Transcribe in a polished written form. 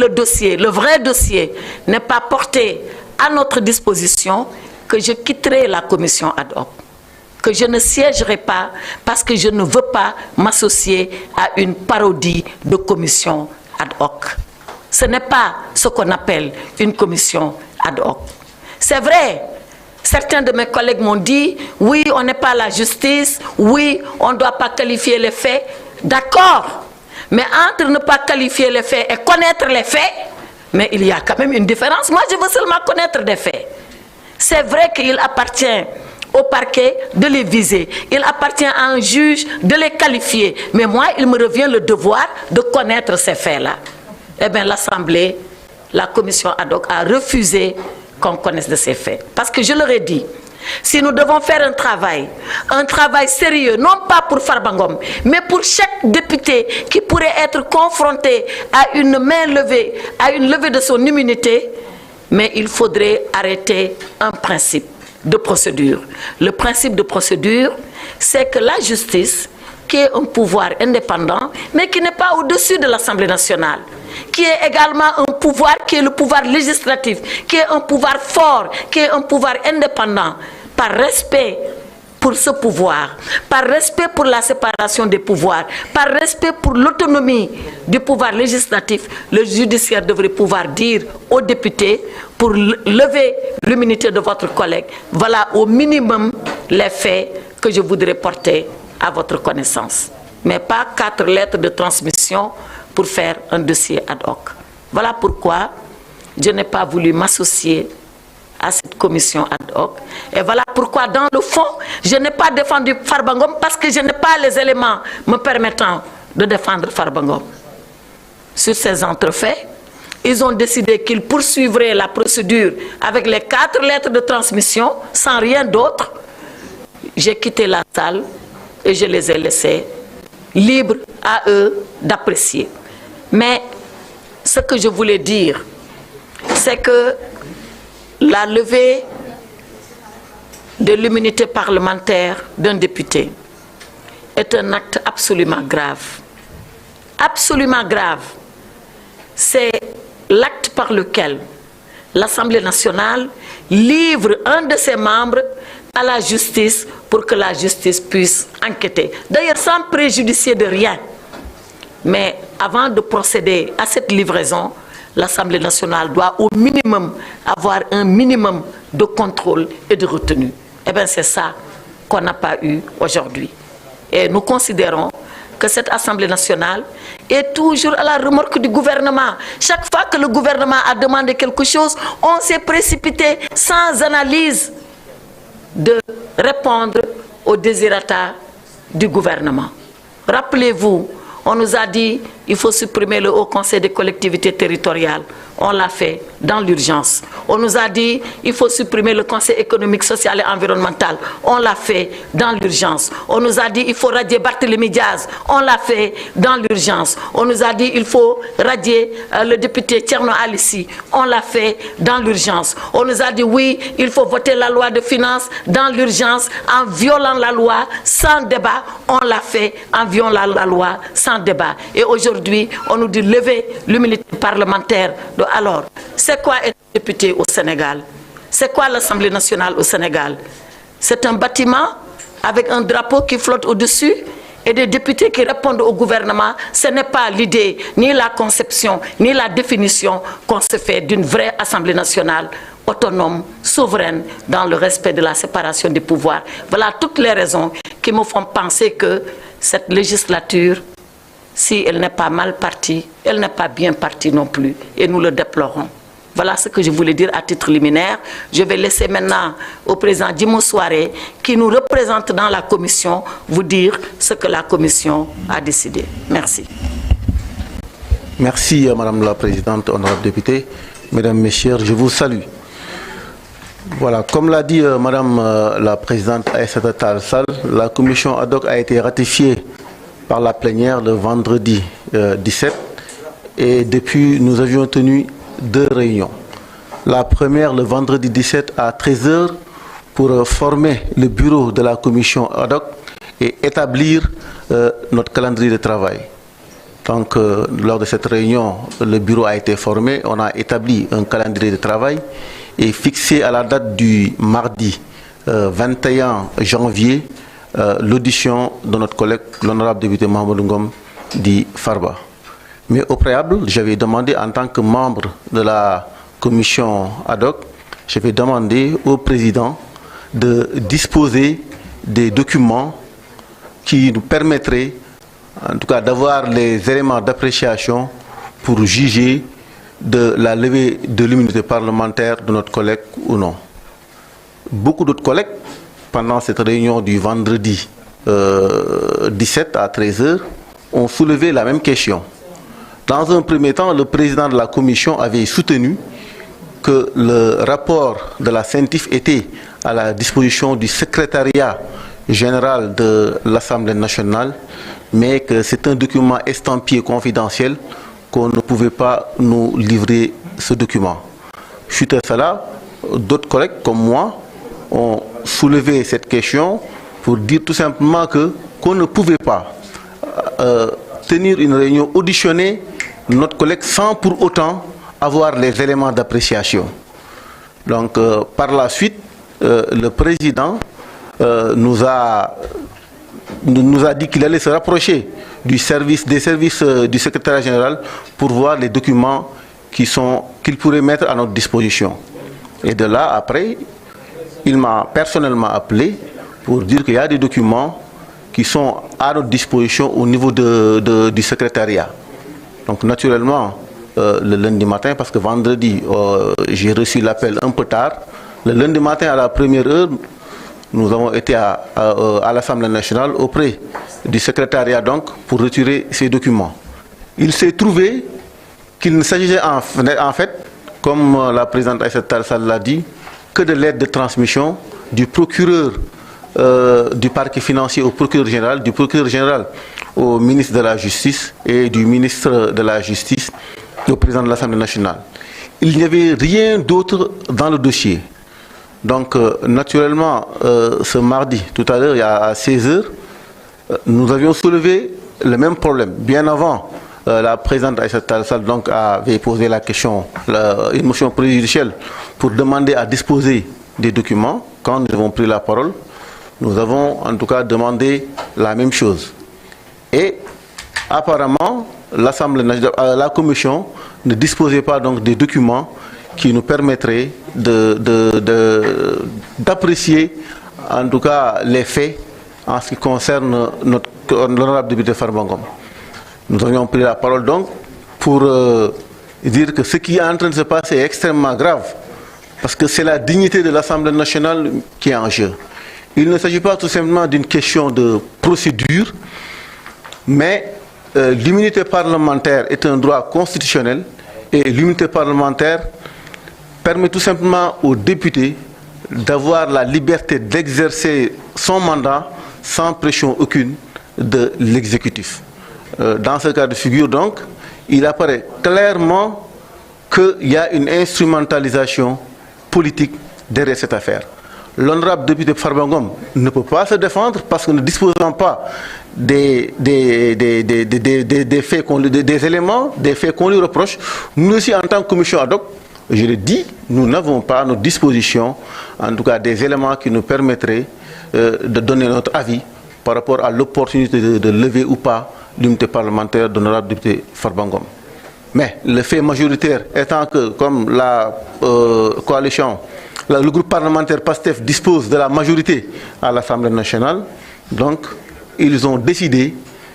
le dossier, le vrai dossier, n'est pas porté à notre disposition, que je quitterai la commission ad hoc, que je ne siégerai pas parce que je ne veux pas m'associer à une parodie de commission ad hoc. Ce n'est pas ce qu'on appelle une commission ad hoc. C'est vrai, certains de mes collègues m'ont dit, oui, on n'est pas la justice, oui, on ne doit pas qualifier les faits. D'accord, mais entre ne pas qualifier les faits et connaître les faits, mais il y a quand même une différence. Moi, je veux seulement connaître des faits. C'est vrai qu'il appartient au parquet de les viser. Il appartient à un juge de les qualifier. Mais moi, il me revient le devoir de connaître ces faits-là. Eh bien, l'Assemblée, la commission ad hoc a refusé qu'on connaisse de ces faits. Parce que je leur ai dit, si nous devons faire un travail sérieux, non pas pour Farba Ngom, mais pour chaque député qui pourrait être confronté à une main levée, à une levée de son immunité, mais il faudrait arrêter un principe de procédure. Le principe de procédure, c'est que la justice, qui est un pouvoir indépendant, mais qui n'est pas au-dessus de l'Assemblée nationale, qui est également un pouvoir qui est le pouvoir législatif, qui est un pouvoir fort, qui est un pouvoir indépendant, par respect pour ce pouvoir, par respect pour la séparation des pouvoirs, par respect pour l'autonomie du pouvoir législatif, le judiciaire devrait pouvoir dire aux députés, pour lever l'immunité de votre collègue, voilà au minimum les faits que je voudrais porter à votre connaissance. Mais pas 4 lettres de transmission pour faire un dossier ad hoc. Voilà pourquoi je n'ai pas voulu m'associer à cette commission ad hoc. Et voilà pourquoi, dans le fond, je n'ai pas défendu Farba Ngom parce que je n'ai pas les éléments me permettant de défendre Farba Ngom. Sur ces entrefaits, ils ont décidé qu'ils poursuivraient la procédure avec les 4 lettres de transmission, sans rien d'autre. J'ai quitté la salle et je les ai laissés libres à eux d'apprécier. Mais ce que je voulais dire, c'est que la levée de l'immunité parlementaire d'un député est un acte absolument grave. Absolument grave. C'est l'acte par lequel l'Assemblée nationale livre un de ses membres à la justice pour que la justice puisse enquêter. D'ailleurs, sans préjudicier de rien. Mais avant de procéder à cette livraison, l'Assemblée nationale doit au minimum avoir un minimum de contrôle et de retenue. Eh bien, c'est ça qu'on n'a pas eu aujourd'hui. Et nous considérons que cette Assemblée nationale est toujours à la remorque du gouvernement. Chaque fois que le gouvernement a demandé quelque chose, on s'est précipité sans analyse de répondre aux désirata du gouvernement. Rappelez-vous, on nous a dit qu'il faut supprimer le Haut Conseil des collectivités territoriales. On l'a fait dans l'urgence. On nous a dit qu'il faut supprimer le Conseil économique, social et environnemental. On l'a fait dans l'urgence. On nous a dit qu'il faut radier Barthélémy Diaz. On l'a fait dans l'urgence. On nous a dit qu'il faut radier le député Thierno Alissi. On l'a fait dans l'urgence. On nous a dit oui, il faut voter la loi de finances dans l'urgence en violant la loi sans débat. On l'a fait en violant la loi sans débat. Et aujourd'hui, on nous dit lever l'immunité parlementaire. Alors, c'est quoi être député au Sénégal? C'est quoi l'Assemblée nationale au Sénégal? C'est un bâtiment avec un drapeau qui flotte au-dessus et des députés qui répondent au gouvernement. Ce n'est pas l'idée, ni la conception, ni la définition qu'on se fait d'une vraie Assemblée nationale autonome, souveraine, dans le respect de la séparation des pouvoirs. Voilà toutes les raisons qui me font penser que cette législature, si elle n'est pas mal partie, elle n'est pas bien partie non plus, et nous le déplorons. Voilà ce que je voulais dire à titre liminaire. Je vais laisser maintenant au président Djimo Souaré, qui nous représente dans la commission, vous dire ce que la commission a décidé. Merci. Merci Madame la Présidente, honorable députée. Mesdames, Messieurs, je vous salue. Voilà, comme l'a dit Madame la Présidente Aïssata Tall Sall, la commission ad hoc a été ratifiée par la plénière le vendredi 17 et depuis nous avions tenu 2 réunions. La première le vendredi 17 à 13 h pour former le bureau de la commission ad hoc et établir notre calendrier de travail. Donc, lors de cette réunion, le bureau a été formé, on a établi un calendrier de travail et fixé à la date du mardi 21 janvier l'audition de notre collègue, l'honorable député Mahamadou Ngom dit Farba. Mais au préalable, j'avais demandé en tant que membre de la commission ad hoc, j'avais demandé au président de disposer des documents qui nous permettraient, en tout cas, d'avoir les éléments d'appréciation pour juger de la levée de l'immunité parlementaire de notre collègue ou non. Beaucoup d'autres collègues, pendant cette réunion du vendredi 17 à 13 h, ont soulevé la même question. Dans un premier temps, le président de la commission avait soutenu que le rapport de la CENTIF était à la disposition du secrétariat général de l'Assemblée nationale, mais que c'est un document estampillé confidentiel qu'on ne pouvait pas nous livrer ce document. Suite à cela, d'autres collègues comme moi ont soulevé cette question pour dire tout simplement qu'on ne pouvait pas tenir une réunion, auditionner notre collègue sans pour autant avoir les éléments d'appréciation. Donc, par la suite, le président nous a dit qu'il allait se rapprocher des services du secrétariat général pour voir les documents qu'il pourrait mettre à notre disposition. Et de là, après, il m'a personnellement appelé pour dire qu'il y a des documents qui sont à notre disposition au niveau du secrétariat. Donc naturellement, le lundi matin, parce que vendredi, j'ai reçu l'appel un peu tard, le lundi matin à la première heure, nous avons été à l'Assemblée nationale auprès du secrétariat donc pour retirer ces documents. Il s'est trouvé qu'il ne s'agissait en fait, comme la présidente Aïssata Tall Sall l'a dit, que de l'aide de transmission du procureur du parquet financier au procureur général, du procureur général au ministre de la Justice et du ministre de la Justice au président de l'Assemblée nationale. Il n'y avait rien d'autre dans le dossier. Donc, naturellement, ce mardi, tout à l'heure, il y a à 16 h, nous avions soulevé le même problème. Bien avant, la présidente Aïssata Tall Sall donc avait posé la question, une motion préjudicielle pour demander à disposer des documents. Quand nous avons pris la parole, nous avons en tout cas demandé la même chose. Et apparemment, la commission ne disposait pas donc des documents qui nous permettraient d'apprécier en tout cas les faits en ce qui concerne l'honorable député Farba Ngom. Nous avions pris la parole donc pour dire que ce qui est en train de se passer est extrêmement grave, parce que c'est la dignité de l'Assemblée nationale qui est en jeu. Il ne s'agit pas tout simplement d'une question de procédure, mais l'immunité parlementaire est un droit constitutionnel et l'immunité parlementaire permet tout simplement aux députés d'avoir la liberté d'exercer son mandat sans pression aucune de l'exécutif. Dans ce cas de figure, donc, il apparaît clairement qu'il y a une instrumentalisation politique derrière cette affaire. L'honorable député Farba Ngom ne peut pas se défendre parce que ne disposant pas des faits, des éléments, des faits qu'on lui reproche. Nous aussi, en tant que commission ad hoc, je le dis, nous n'avons pas à notre disposition, en tout cas, des éléments qui nous permettraient de donner notre avis par rapport à l'opportunité de lever ou pas l'immunité parlementaire de l'honorable député Farba Ngom. Mais le fait majoritaire étant que, comme la coalition, le groupe parlementaire PASTEF dispose de la majorité à l'Assemblée nationale, donc ils ont décidé